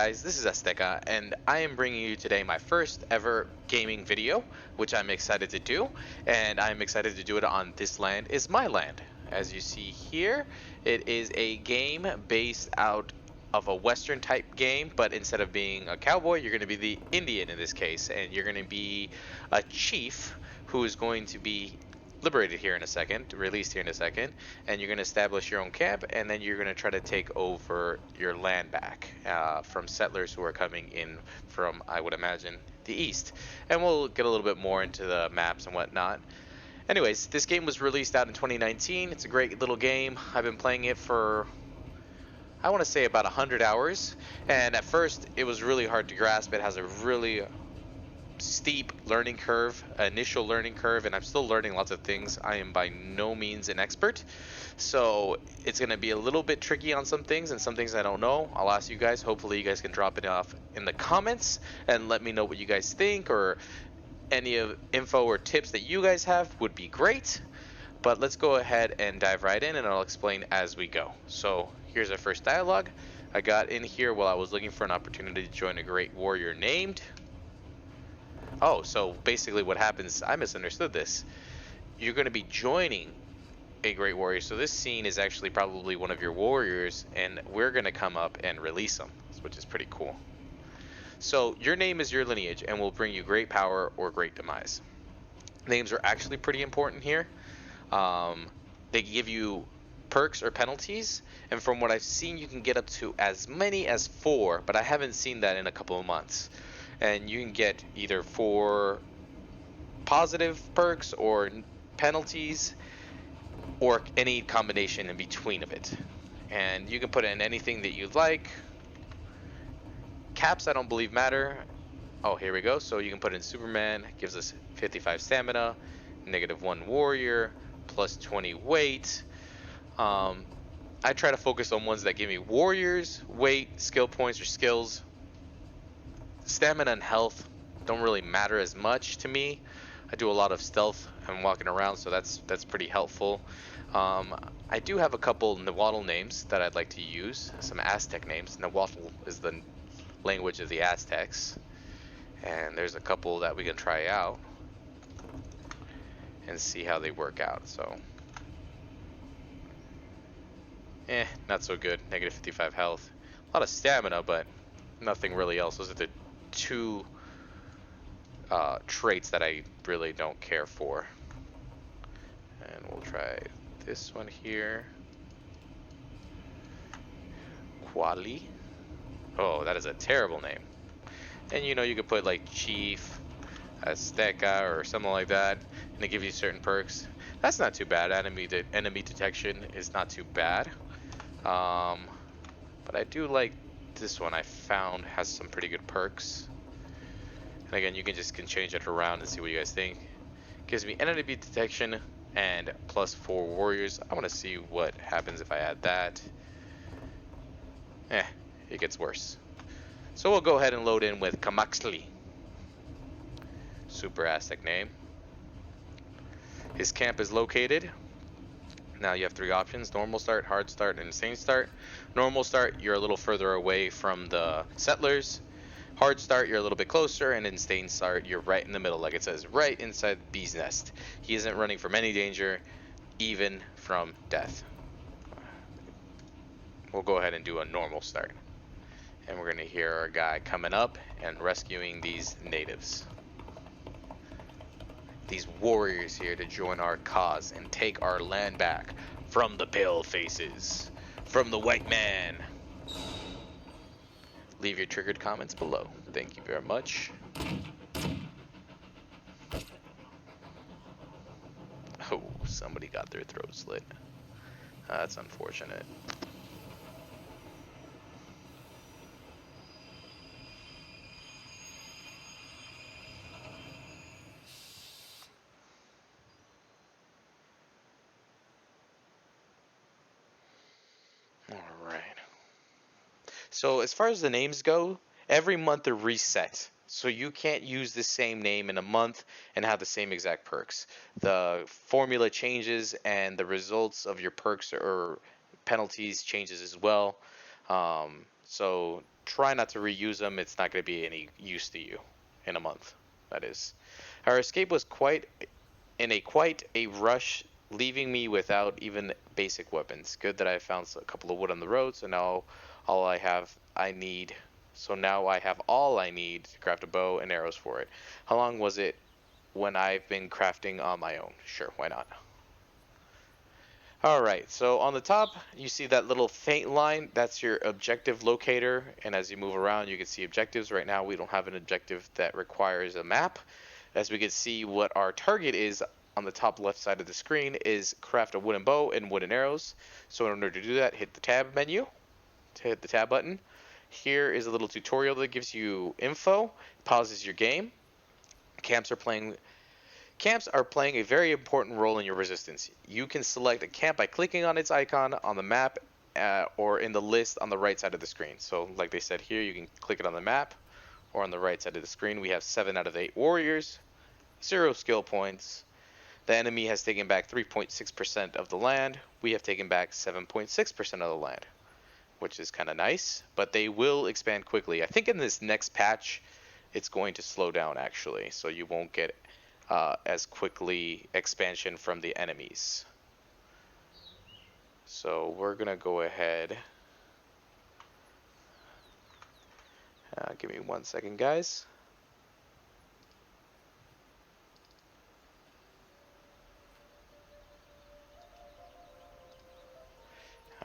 guys, this is Azteca, and I am bringing you today my first ever gaming video, which I'm excited to do, and I'm excited to do it on This Land is My Land. As you see here, it is a game based out of a Western type game, but instead of being a cowboy, you're going to be the Indian in this case, and you're going to be a chief who is going to be liberated here in a second, released here in a second, and you're going to establish your own camp, and then you're going to try to take over your land back from settlers who are coming in from, I would imagine, the east. And we'll get a little bit more into the maps and whatnot. Anyways, this game was released out in 2019. It's a great little game. I've been playing it for, I want to say, about 100 hours, and at first it was really hard to grasp. It has a really steep learning curve, initial learning curve, and I'm still learning lots of things. I am by no means an expert, so it's going to be a little bit tricky on some things, and some things I don't know. I'll ask you guys. Hopefully, you guys can drop it off in the comments and let me know what you guys think, or any of info or tips that you guys have would be great. But let's go ahead and dive right in, and I'll explain as we go. So here's our first dialogue. I got in here while I was looking for an opportunity to join a great warrior named. Oh, so basically what happens, I misunderstood this. You're going to be joining a great warrior. So this scene is actually probably one of your warriors, and we're going to come up and release them, which is pretty cool. So your name is your lineage and will bring you great power or great demise. Names are actually pretty important here. They give you perks or penalties, and from what I've seen, you can get up to as many as 4, but I haven't seen that in a couple of months. And you can get either 4 positive perks or penalties, or any combination in between of it. And you can put in anything that you like. Caps I don't believe matter. Oh, here we go. So you can put in Superman, gives us 55 stamina, -1 warrior, plus 20 weight. I try to focus on ones that give me warriors, weight, skill points or skills. Stamina and health don't really matter as much to me. I do a lot of stealth and walking around, so that's pretty helpful. I do have a couple Nahuatl names that I'd like to use, some Aztec names. Nahuatl is the language of the Aztecs, and there's a couple that we can try out and see how they work out. So, not so good. -55 health, a lot of stamina, but nothing really else. Those are the two traits that I really don't care for. And we'll try this one here. Quali. Oh, that is a terrible name. And you could put like Chief, Azteca, or something like that, and they give you certain perks. That's not too bad. Enemy detection is not too bad. But I do like this one. I found has some pretty good perks. And again, you can change it around and see what you guys think. Gives me enemy detection and +4 warriors. I want to see what happens if I add that. It gets worse. So we'll go ahead and load in with Kamaxli. Super Aztec name. His camp is located. Now you have 3 options: normal start, hard start, and insane start. Normal start, you're a little further away from the settlers. Hard start, you're a little bit closer, and insane start, you're right in the middle, like it says, right inside Bee's Nest. He isn't running from any danger, even from death. We'll go ahead and do a normal start. And we're going to hear our guy coming up and rescuing these natives. These warriors here to join our cause and take our land back from the pale faces, from the white man. Leave your triggered comments below. Thank you very much. Oh, somebody got their throat slit. That's unfortunate. Alright. So as far as the names go, every month they're reset. So you can't use the same name in a month and have the same exact perks. The formula changes and the results of your perks or penalties changes as well. So try not to reuse them. It's not going to be any use to you in a month. That is. Our escape was quite a rush, leaving me without even basic weapons. Good that I found a couple of wood on the road, so now all I need. So now I have all I need to craft a bow and arrows for it. How long was it when I've been crafting on my own? Sure, why not? Alright, so on the top, you see that little faint line. That's your objective locator, and as you move around, you can see objectives. Right now, we don't have an objective that requires a map. As we can see, what our target is on the top left side of the screen is craft a wooden bow and wooden arrows. So in order to do that, hit the tab menu, to hit the tab button. Here is a little tutorial that gives you info, pauses your game. Camps are playing Camps are playing a very important role in your resistance. You can select a camp by clicking on its icon on the map or in the list on the right side of the screen. So like they said here, you can click it on the map or on the right side of the screen. We have 7 out of 8 warriors, 0 skill points. The enemy has taken back 3.6% of the land. We have taken back 7.6% of the land, which is kind of nice, but they will expand quickly. I think in this next patch, it's going to slow down actually, so you won't get as quickly expansion from the enemies. So we're gonna go ahead. Give me 1 second, guys.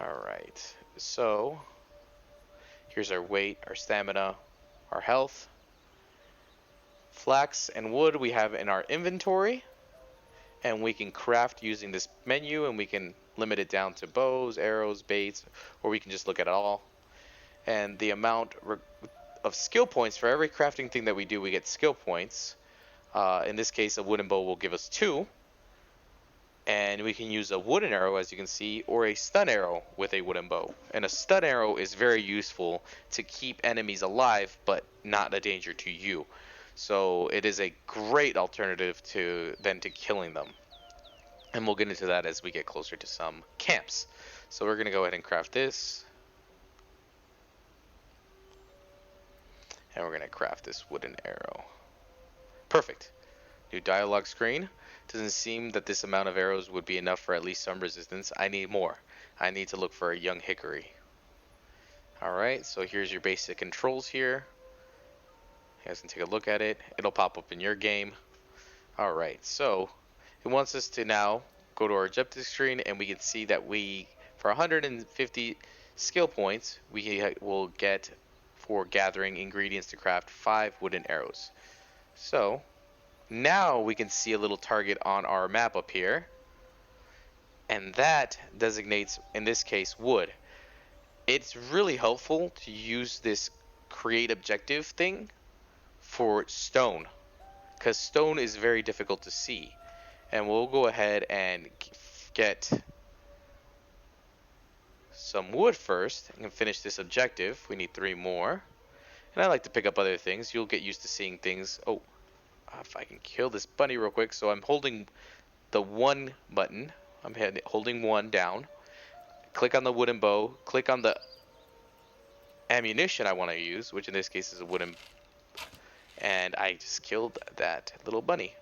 Alright, so here's our weight, our stamina, our health. Flax and wood we have in our inventory, and we can craft using this menu, and we can limit it down to bows, arrows, baits, or we can just look at it all. And the amount of skill points for every crafting thing that we do, we get skill points. In this case, a wooden bow will give us 2. And we can use a wooden arrow, as you can see, or a stun arrow with a wooden bow. And a stun arrow is very useful to keep enemies alive, but not a danger to you. So it is a great alternative to killing them. And we'll get into that as we get closer to some camps. So we're going to go ahead and craft this. And we're going to craft this wooden arrow. Perfect. New dialogue screen. Doesn't seem that this amount of arrows would be enough for at least some resistance. I need more. I need to look for a young hickory. Alright, so here's your basic controls here. You guys can take a look at it. It'll pop up in your game. Alright, so it wants us to now go to our objective screen, and we can see that for 150 skill points, we will get for gathering ingredients to craft 5 wooden arrows. So now we can see a little target on our map up here, and that designates, in this case, wood. It's really helpful to use this create objective thing for stone, because stone is very difficult to see. And we'll go ahead and get some wood first and finish this objective. We need 3 more. And I like to pick up other things. You'll get used to seeing things. Oh, if I can kill this bunny real quick. So I'm holding the 1 button. I'm holding 1 down. Click on the wooden bow. Click on the ammunition I want to use, which in this case is a wooden. And I just killed that little bunny.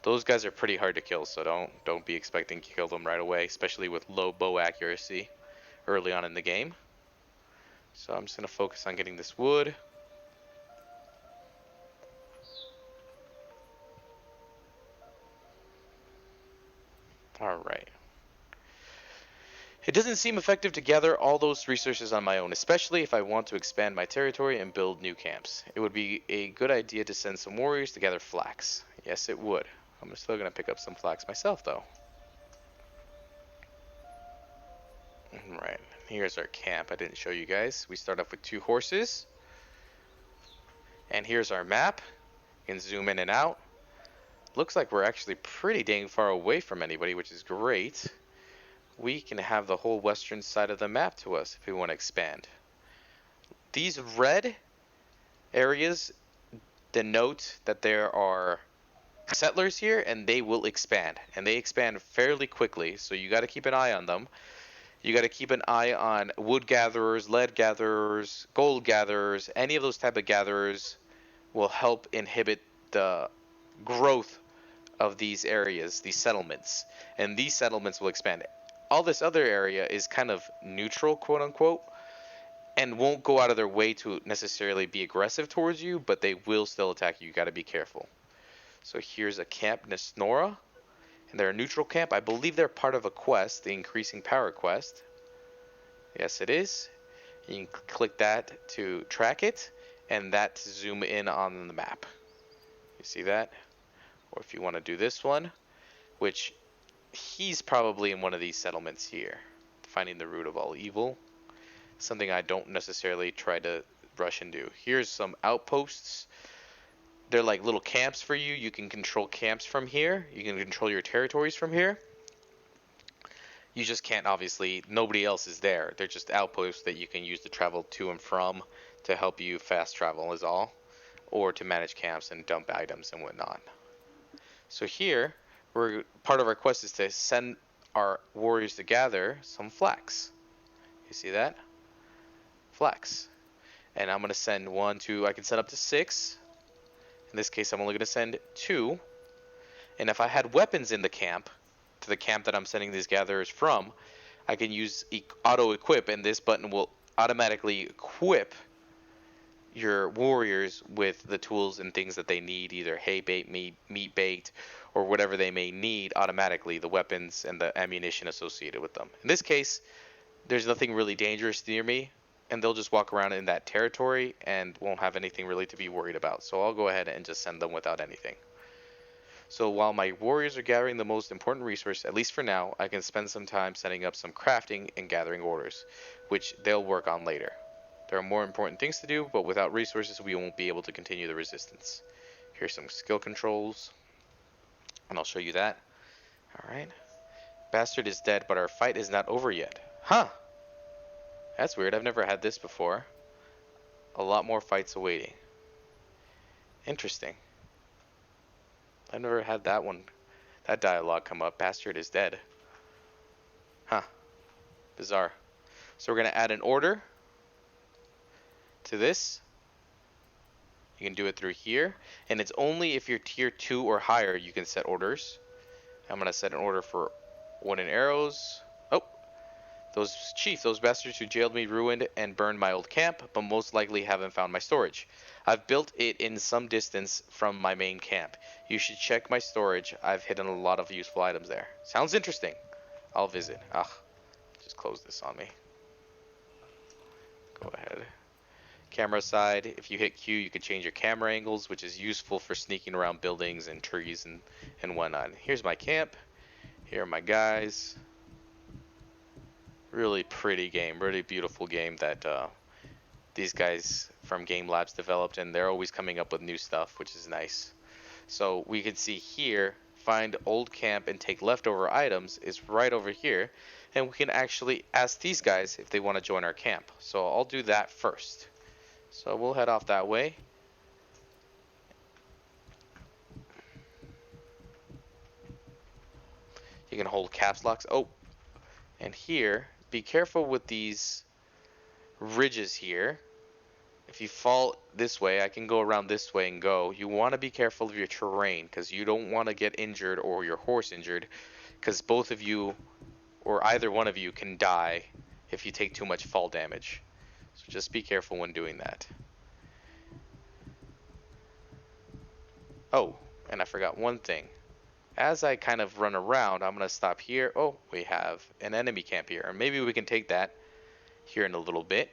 Those guys are pretty hard to kill, so don't be expecting to kill them right away, especially with low bow accuracy early on in the game. So I'm just going to focus on getting this wood. Alright. It doesn't seem effective to gather all those resources on my own, especially if I want to expand my territory and build new camps. It would be a good idea to send some warriors to gather flax. Yes, it would. I'm still going to pick up some flax myself, though. Alright, here's our camp. I didn't show you guys. We start off with 2 horses. And here's our map. You can zoom in and out. Looks like we're actually pretty dang far away from anybody, which is great. We can have the whole western side of the map to us if we want to expand. These red areas denote that there are settlers here, and they will expand. And they expand fairly quickly, so you got to keep an eye on them. You got to keep an eye on wood gatherers, lead gatherers, gold gatherers. Any of those type of gatherers will help inhibit the growth of these areas, these settlements, and these settlements will expand. All this other area is kind of neutral, quote unquote, and won't go out of their way to necessarily be aggressive towards you, but they will still attack you. You got to be careful. So here's a camp, Nesnora, and they're a neutral camp. I believe they're part of a quest, the Increasing Power quest. Yes, it is. You can click that to track it, and that to zoom in on the map. You see that? Or if you want to do this one, which he's probably in one of these settlements here, finding the root of all evil. Something I don't necessarily try to rush and do. Here's some outposts. They're like little camps for you. You can control camps from here. You can control your territories from here. You just can't, obviously, nobody else is there. They're just outposts that you can use to travel to and from to help you fast travel is all. Or to manage camps and dump items and whatnot. So here, part of our quest is to send our warriors to gather some flax. You see that? Flax. And I'm going to send 1, 2, I can send up to 6. In this case, I'm only going to send 2. And if I had weapons in the camp, to the camp that I'm sending these gatherers from, I can use auto-equip, and this button will automatically equip your warriors with the tools and things that they need, either hay bait, meat bait, or whatever they may need automatically, the weapons and the ammunition associated with them. In this case, there's nothing really dangerous near me, and they'll just walk around in that territory and won't have anything really to be worried about. So I'll go ahead and just send them without anything. So while my warriors are gathering the most important resource, at least for now, I can spend some time setting up some crafting and gathering orders, which they'll work on later. There are more important things to do, but without resources we won't be able to continue the resistance. Here's some skill controls, and I'll show you that. Alright. Bastard is dead, but our fight is not over yet. Huh! That's weird, I've never had this before. A lot more fights awaiting. Interesting. I've never had that dialogue come up. Bastard is dead. Huh. Bizarre. So we're going to add an order to this. You can do it through here. And it's only if you're tier 2 or higher you can set orders. I'm going to set an order for wooden arrows. Oh. Those bastards who jailed me, ruined, and burned my old camp, but most likely haven't found my storage. I've built it in some distance from my main camp. You should check my storage. I've hidden a lot of useful items there. Sounds interesting. I'll visit. Just close this on me. Go ahead. Camera side. If you hit Q, you can change your camera angles, which is useful for sneaking around buildings and trees and whatnot. Here's my camp. Here are my guys. Really pretty game, really beautiful game that these guys from Game Labs developed, and they're always coming up with new stuff, which is nice. So we can see here, find old camp and take leftover items is right over here, and we can actually ask these guys if they want to join our camp. So I'll do that first. So we'll head off that way. You can hold caps locks. Oh, and here, be careful with these ridges here. If you fall this way, I can go around this way and go. You want to be careful of your terrain because you don't want to get injured or your horse injured, because both of you or either one of you can die if you take too much fall damage. So just be careful when doing that. Oh, and I forgot one thing. As I kind of run around, I'm going to stop here. Oh, we have an enemy camp here. And maybe we can take that here in a little bit.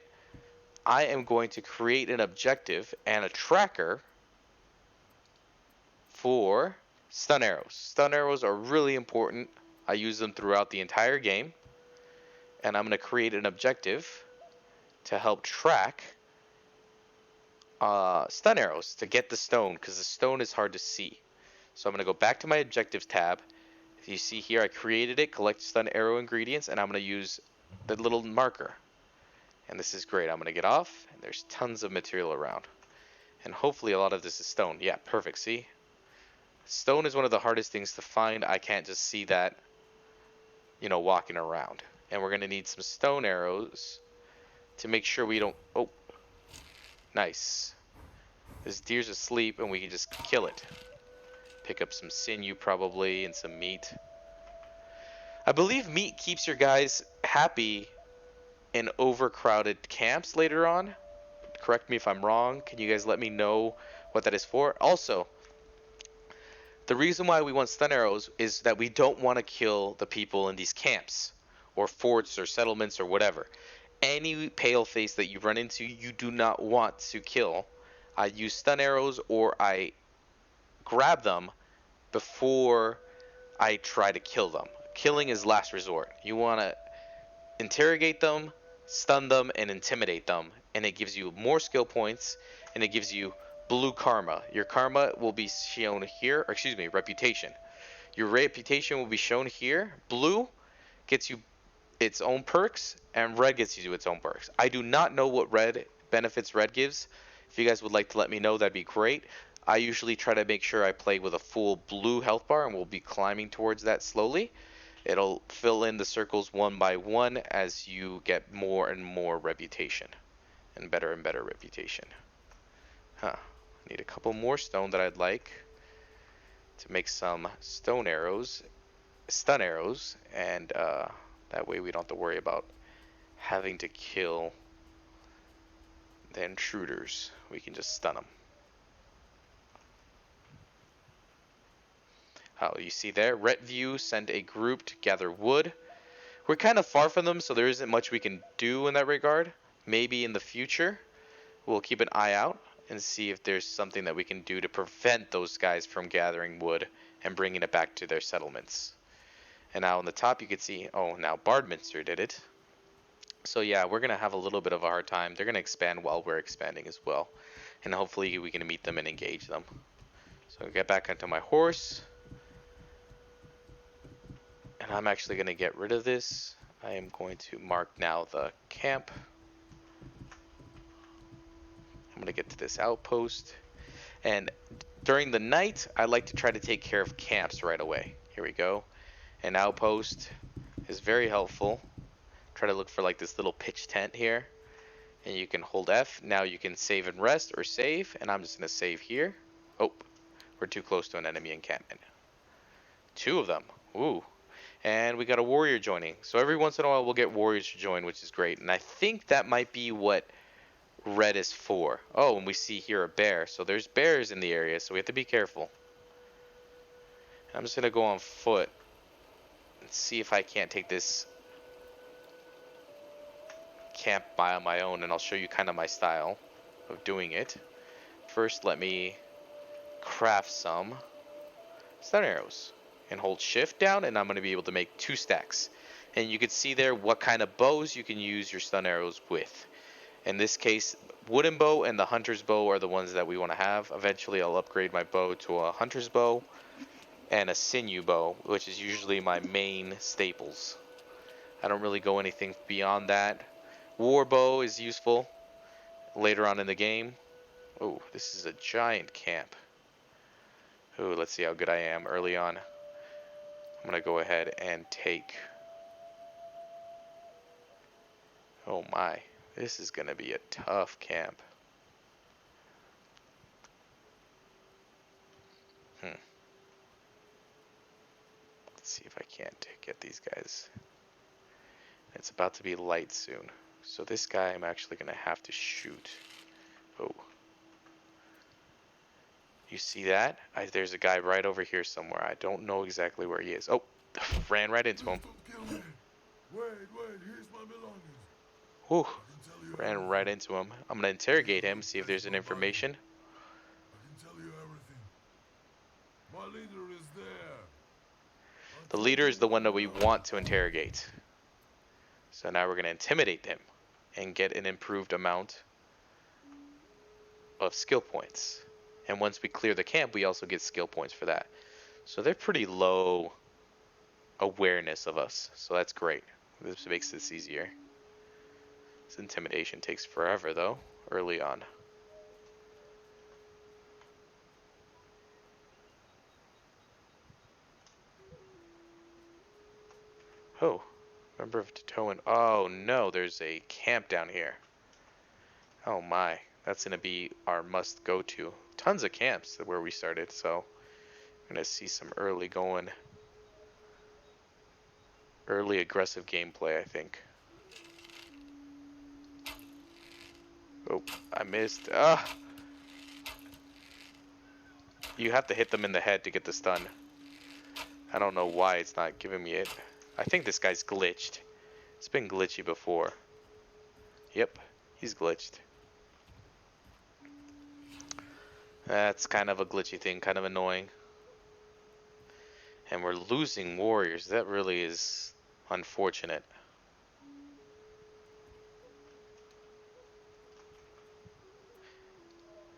I am going to create an objective and a tracker for stun arrows. Stun arrows are really important. I use them throughout the entire game. And I'm going to create an objective to help track stun arrows to get the stone, because the stone is hard to see. So I'm going to go back to my objectives tab. If you see here, I created it, collect stun arrow ingredients, and I'm going to use the little marker. And this is great. I'm going to get off, and there's tons of material around. And hopefully a lot of this is stone. Yeah, perfect. See? Stone is one of the hardest things to find. I can't just see that, walking around. and we're going to need some stone arrows to make sure we don't... Oh, nice. This deer's asleep, and we can just kill it. Pick up some sinew, probably, and some meat. I believe meat keeps your guys happy in overcrowded camps later on. Correct me if I'm wrong. Can you guys let me know what that is for? Also, the reason why we want stun arrows is that we don't want to kill the people in these camps, or forts, or settlements, or whatever. Any paleface that you run into, you do not want to kill. I use stun arrows, or I grab them before I try to kill them. Killing is last resort. You want to interrogate them, stun them, and intimidate them, and it gives you more skill points, and it gives you blue karma. Your karma will be shown here, or excuse me, reputation. Your reputation will be shown here. Blue gets you its own perks, and red gets you its own perks. I do not know what red benefits red gives. If you guys would like to let me know, that'd be great. I usually try to make sure I play with a full blue health bar, and we'll be climbing towards that slowly. It'll fill in the circles one by one as you get more and more reputation, and better reputation. Need a couple more stone that I'd like to make some stun arrows, and that way we don't have to worry about having to kill the intruders. We can just stun them. Oh, you see there, red view send a group to gather wood. We're kind of far from them, so there isn't much we can do in that regard. Maybe in the future, we'll keep an eye out and see if there's something that we can do to prevent those guys from gathering wood and bringing it back to their settlements. And now on the top you can see, oh, now Bardminster did it. So yeah, we're going to have a little bit of a hard time. They're going to expand while we're expanding as well. And hopefully we can meet them and engage them. So I'll get back onto my horse. And I'm actually going to get rid of this. I am going to mark now the camp. I'm going to get to this outpost. And during the night, I like to try to take care of camps right away. Here we go. An outpost is very helpful. Try to look for like this little pitch tent here. And you can hold F. Now you can save and rest, or save. And I'm just going to save here. Oh, we're too close to an enemy encampment. 2 of them. Ooh. And we got a warrior joining. So every once in a while we'll get warriors to join, which is great. And I think that might be what red is for. Oh, and we see here a bear. So there's bears in the area, so we have to be careful. I'm just going to go on foot and see if I can't take this camp by on my own, and I'll show you kind of my style of doing it. First, let me craft some stun arrows and hold shift down, and I'm going to be able to make 2 stacks. And you can see there what kind of bows you can use your stun arrows with. In this case, wooden bow and the hunter's bow are the ones that we want to have. Eventually I'll upgrade my bow to a hunter's bow and a sinew bow, which is usually my main staples. I don't really go anything beyond that. War bow is useful later on in the game. Oh, this is a giant camp. Oh, let's see how good I am early on. I'm going to go ahead and take... Oh my, this is going to be a tough camp. Let's see if I can't get these guys. It's about to be light soon. So this guy I'm actually going to have to shoot. Oh. You see that? There's a guy right over here somewhere. I don't know exactly where he is. Oh, ran right into him. Wait, here's my belongings. Whew, ran right into him. I'm going to interrogate him, see if there's any information. I can tell you everything. My leader is there. The leader is the one that we want to interrogate. So now we're going to intimidate him and get an improved amount of skill points. And once we clear the camp, we also get skill points for that. So they're pretty low awareness of us. So that's great. This makes this easier. This intimidation takes forever though, early on. Oh, Member of Tatoan. Oh no, there's a camp down here. Oh my, that's gonna be our must go to. Tons of camps where we started, so I'm gonna see some early aggressive gameplay, I think. Oh, I missed. Ah, you have to hit them in the head to get the stun. I don't know why it's not giving me it. I think this guy's glitched. It's been glitchy before. Yep, he's glitched. That's kind of a glitchy thing, kind of annoying. And we're losing warriors. That really is unfortunate.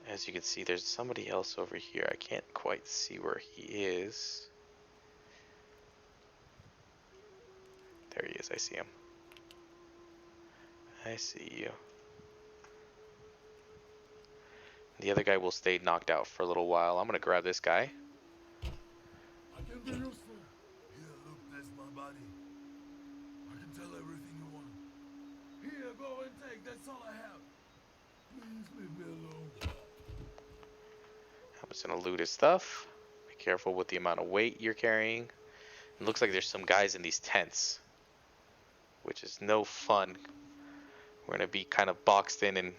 As you can see, there's somebody else over here. I can't quite see where he is. There he is. I see him. I see you. The other guy will stay knocked out for a little while. I'm gonna grab this guy. I can be useful. Here, look, that's my body. I can tell everything you want. Here, go and take. That's all I have. Please leave me alone. I'm just gonna loot his stuff. Be careful with the amount of weight you're carrying. It looks like there's some guys in these tents, which is no fun. We're gonna be kind of boxed in and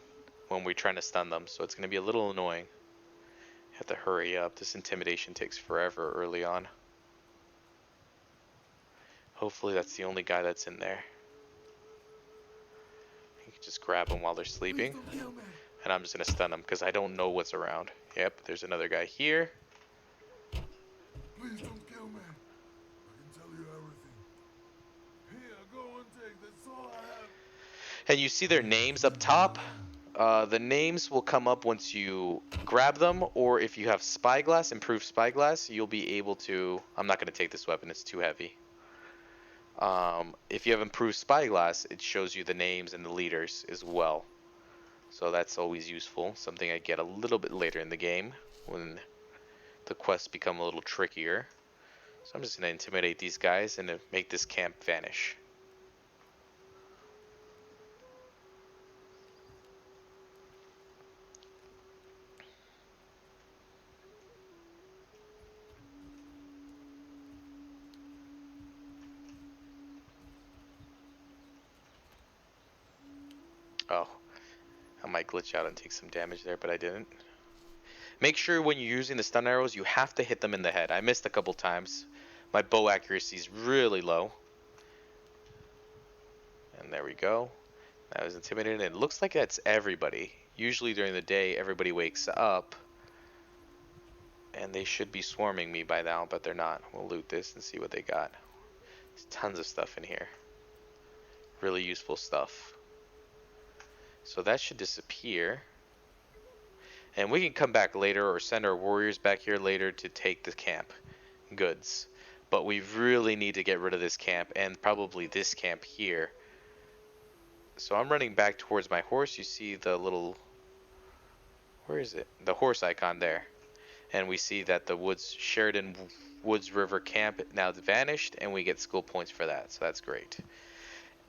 when we're trying to stun them, so it's gonna be a little annoying. Have to hurry up. This intimidation takes forever early on. Hopefully that's the only guy that's in there. You can just grab them while they're Please sleeping. don't kill me. And I'm just gonna stun them because I don't know what's around. Yep, there's another guy here. Please don't kill me. I can tell you everything. Here, go and take. That's all I have. And you see their names up top. The names will come up once you grab them, or if you have spyglass, improved spyglass, you'll be able to. I'm not going to take this weapon, it's too heavy. If you have improved spyglass, it shows you the names and the leaders as well. So that's always useful. Something I get a little bit later in the game when the quests become a little trickier. So I'm just going to intimidate these guys and make this camp vanish. Oh, I might glitch out and take some damage there, but I didn't. Make sure when you're using the stun arrows, you have to hit them in the head. I missed a couple times. My bow accuracy is really low. And there we go. I was intimidated. It looks like that's everybody. Usually during the day, everybody wakes up. And they should be swarming me by now, but they're not. We'll loot this and see what they got. There's tons of stuff in here. Really useful stuff. So that should disappear. And we can come back later or send our warriors back here later to take the camp goods. But we really need to get rid of this camp and probably this camp here. So I'm running back towards my horse. You see the little... Where is it? The horse icon there. And we see that the Sheridan Woods River camp now vanished and we get skill points for that. So that's great.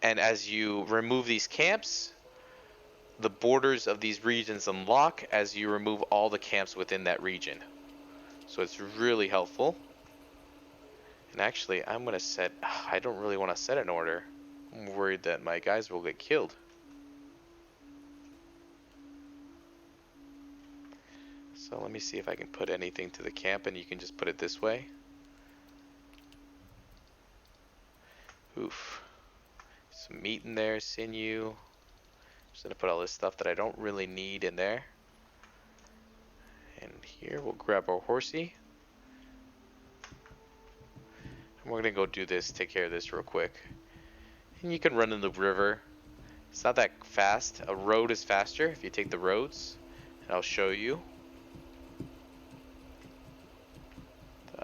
And as you remove these camps, the borders of these regions unlock as you remove all the camps within that region. So it's really helpful. And actually, I'm going to set... I don't really want to set an order. I'm worried that my guys will get killed. So let me see if I can put anything to the camp and you can just put it this way. Oof. Some meat in there, sinew. Just going to put all this stuff that I don't really need in there. And here we'll grab our horsey. And we're going to go do this, take care of this real quick. And you can run in the river. It's not that fast. A road is faster if you take the roads. And I'll show you.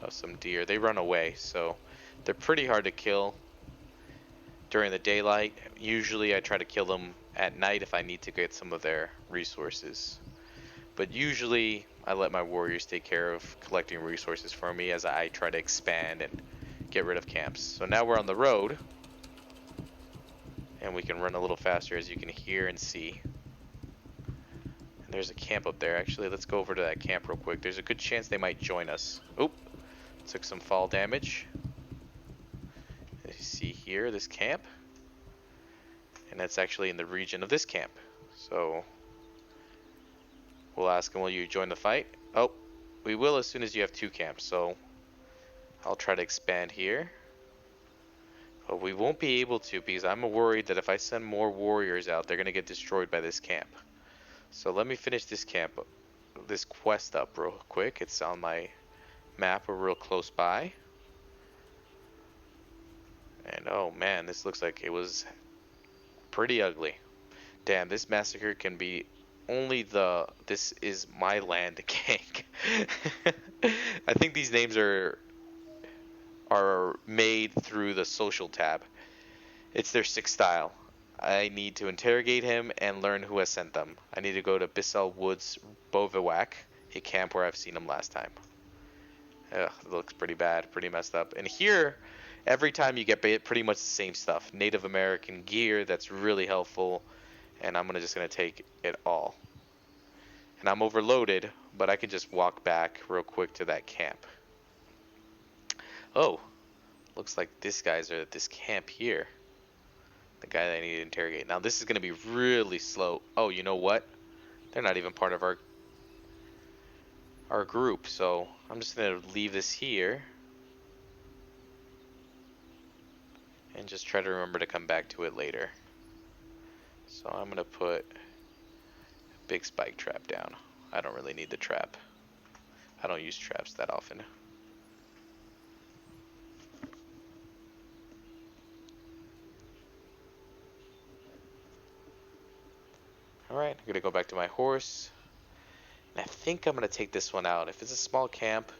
Some deer. They run away, so they're pretty hard to kill during the daylight. Usually I try to kill them at night if I need to get some of their resources. But usually I let my warriors take care of collecting resources for me as I try to expand and get rid of camps. So now we're on the road. and we can run a little faster, as you can hear and see. And there's a camp up there. Actually, let's go over to that camp real quick. There's a good chance they might join us. Oop, took some fall damage. As you see here, this camp. And that's actually in the region of this camp. So we'll ask him, will you join the fight? Oh, we will as soon as you have 2 camps. So I'll try to expand here. But we won't be able to because I'm worried that if I send more warriors out, they're going to get destroyed by this camp. So let me finish this camp, this quest up real quick. It's on my map. We're real close by. And oh man, this looks like it was pretty ugly. Damn, this massacre can be only the this is my land gang. I think these names are made through the social tab. It's their 6 style. I need to interrogate him and learn who has sent them. I need to go to Bissell Woods Bovivak, a camp where I've seen him last time. Ugh, it looks pretty bad, pretty messed up. And here, every time you get pretty much the same stuff. Native American gear, that's really helpful. And I'm just gonna take it all. And I'm overloaded, but I can just walk back real quick to that camp. Oh, looks like these guys are at this camp here. The guy that I need to interrogate. Now this is gonna be really slow. Oh, you know what? They're not even part of our group, so I'm just gonna leave this here and just try to remember to come back to it later. So I'm gonna put a big spike trap down. I don't really need the trap. I don't use traps that often. Alright, I'm gonna go back to my horse. And I think I'm gonna take this one out. If it's a small camp,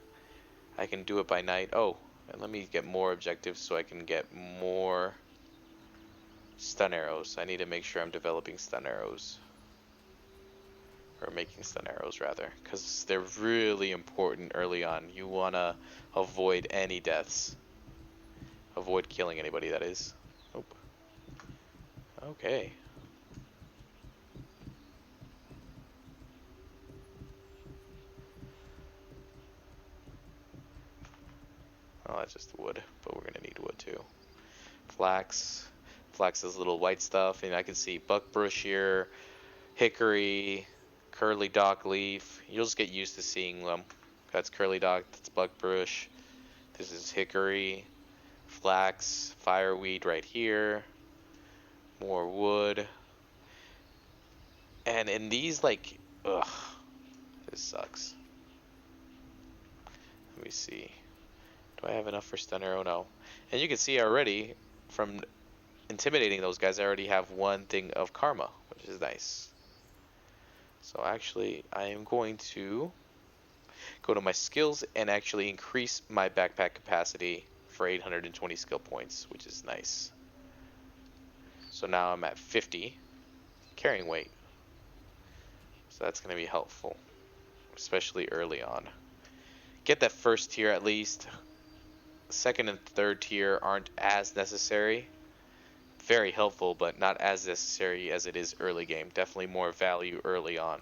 I can do it by night. Oh, and let me get more objectives so I can get more stun arrows. I need to make sure I'm developing stun arrows. Or making stun arrows, rather. Because they're really important early on. You want to avoid any deaths. Avoid killing anybody, that is. Nope. Okay. Oh, that's just wood. But we're going to need wood, too. Flax. Flax is little white stuff. And I can see buckbrush here. Hickory. Curly dock leaf. You'll just get used to seeing them. That's curly dock. That's buckbrush. This is hickory. Flax. Fireweed right here. More wood. And in these, like, ugh, this sucks. Let me see. Do I have enough for stun arrow? No. And you can see already from intimidating those guys, I already have 1 thing of karma, which is nice. So actually, I am going to go to my skills and actually increase my backpack capacity for 820 skill points, which is nice. So now I'm at 50 carrying weight. So that's going to be helpful, especially early on. Get that first tier at least. Second and third tier aren't as necessary. Very helpful, but not as necessary as it is early game. Definitely more value early on.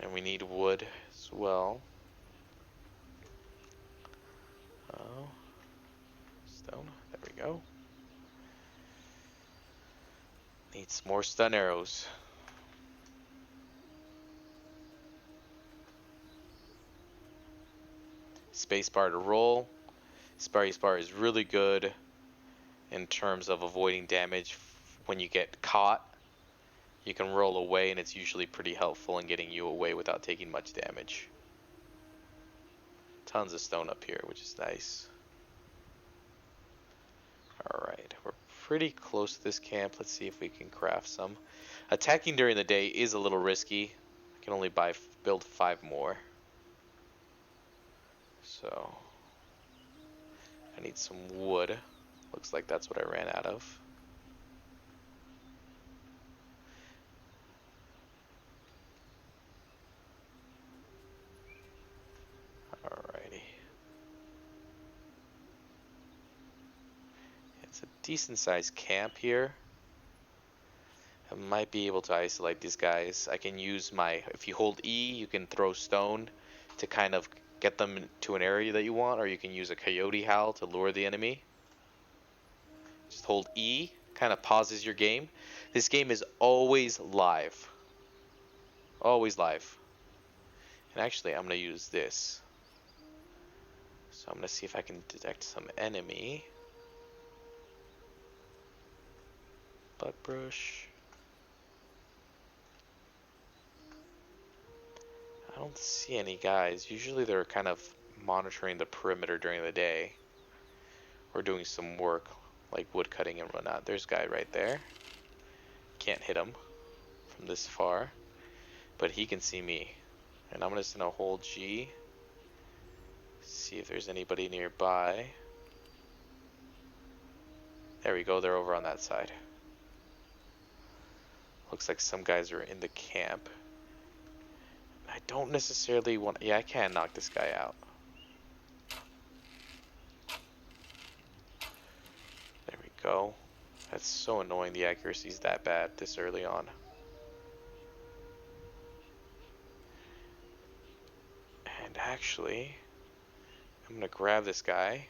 And we need wood as well. Oh, stone. There we go. Need some more stun arrows. Spacebar to roll. Spacebar is really good in terms of avoiding damage when you get caught. You can roll away and it's usually pretty helpful in getting you away without taking much damage. Tons of stone up here, which is nice. Alright, we're pretty close to this camp. Let's see if we can craft some. Attacking during the day is a little risky. I can only build 5 more. So, I need some wood. Looks like that's what I ran out of. It's a decent sized camp here. I might be able to isolate these guys. I can use my, if you hold E, you can throw stone to kind of get them to an area that you want, or you can use a coyote howl to lure the enemy. Just hold E, kind of pauses your game. This game is always live. Always live. And actually, I'm going to use this. So I'm going to see if I can detect some enemy. Butt brush. I don't see any guys. Usually they're kind of monitoring the perimeter during the day. Or doing some work, like wood cutting and whatnot. There's a guy right there. Can't hit him from this far. But he can see me. And I'm just going to hold G. See if there's anybody nearby. There we go, they're over on that side. Looks like some guys are in the camp. I don't necessarily want... Yeah, I can knock this guy out. There we go. That's so annoying the accuracy's that bad this early on. And actually, I'm going to grab this guy,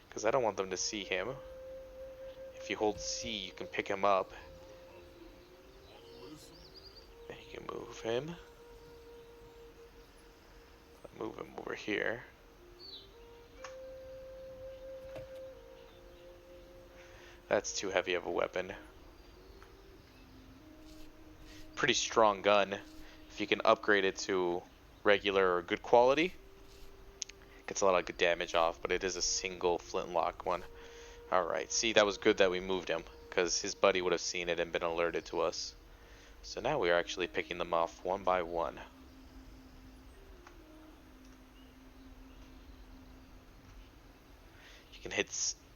because I don't want them to see him. If you hold C, you can pick him up. And you can move him. Move him over here. That's too heavy of a weapon. Pretty strong gun. If you can upgrade it to regular or good quality, gets a lot of good damage off, but it is a single flintlock one. Alright, see, that was good that we moved him, because his buddy would have seen it and been alerted to us. So now we are actually picking them off one by one. You can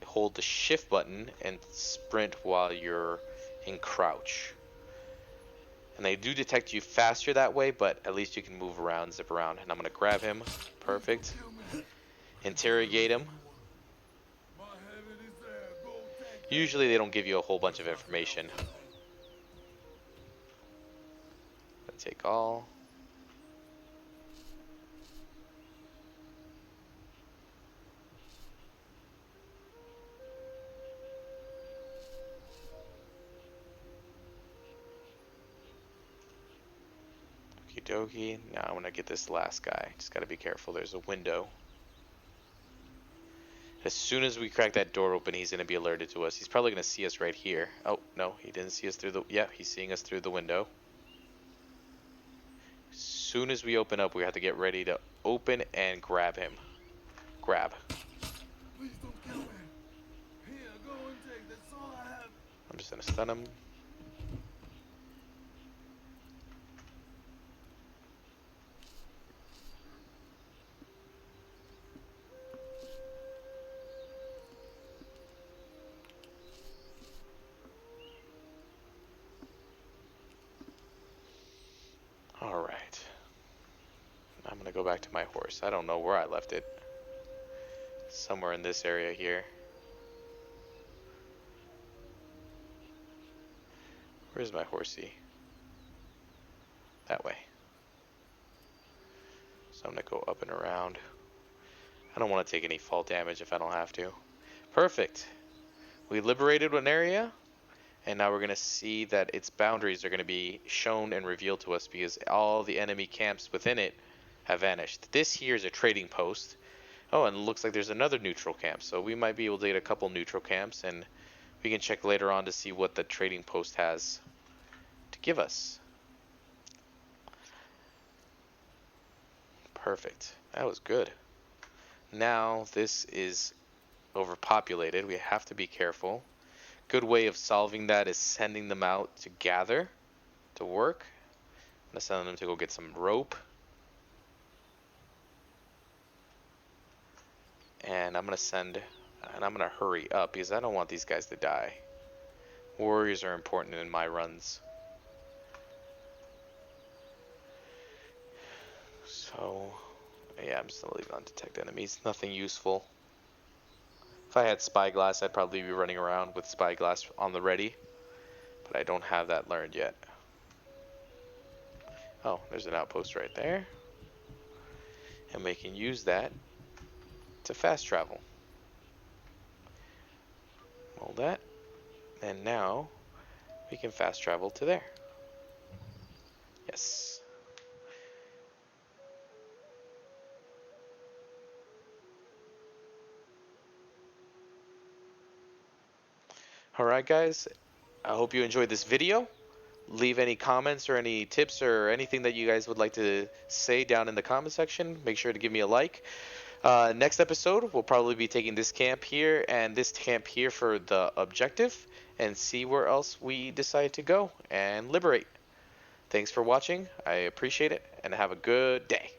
hold the shift button and sprint while you're in crouch. And they do detect you faster that way, but at least you can move around, zip around. And I'm going to grab him. Perfect. Interrogate him. Usually they don't give you a whole bunch of information. Take all. Okie dokie. Now I'm going to get this last guy. Just got to be careful. There's a window. As soon as we crack that door open, he's going to be alerted to us. He's probably going to see us right here. Oh, no, he didn't see us through the... Yeah, he's seeing us through the window. As soon as we open up, we have to get ready to open and grab him. Grab. Please don't kill me. Here, go and take. That's all I have. I'm just going to stun him. Alright. I'm going to go back to my horse. I don't know where I left it. Somewhere in this area here. Where's my horsey? That way. So I'm going to go up and around. I don't want to take any fall damage if I don't have to. Perfect. We liberated one area, and now we're going to see that its boundaries are going to be shown and revealed to us because all the enemy camps within it have vanished. This here is a trading post. Oh, and it looks like there's another neutral camp, so we might be able to get a couple neutral camps, and we can check later on to see what the trading post has to give us. Perfect. That was good. Now this is overpopulated. We have to be careful. Good way of solving that is sending them out to gather, to work. I'm going to send them to go get some rope. And I'm going to hurry up because I don't want these guys to die. Warriors are important in my runs. So, yeah, I'm just going to leave it on detect enemies. Nothing useful. If I had spyglass, I'd probably be running around with spyglass on the ready, but I don't have that learned yet. Oh, there's an outpost right there, and we can use that to fast travel. Hold that, and now we can fast travel to there. Yes. Alright guys, I hope you enjoyed this video. Leave any comments or any tips or anything that you guys would like to say down in the comment section. Make sure to give me a like. Next episode, we'll probably be taking this camp here and this camp here for the objective and see where else we decide to go and liberate. Thanks for watching. I appreciate it and have a good day.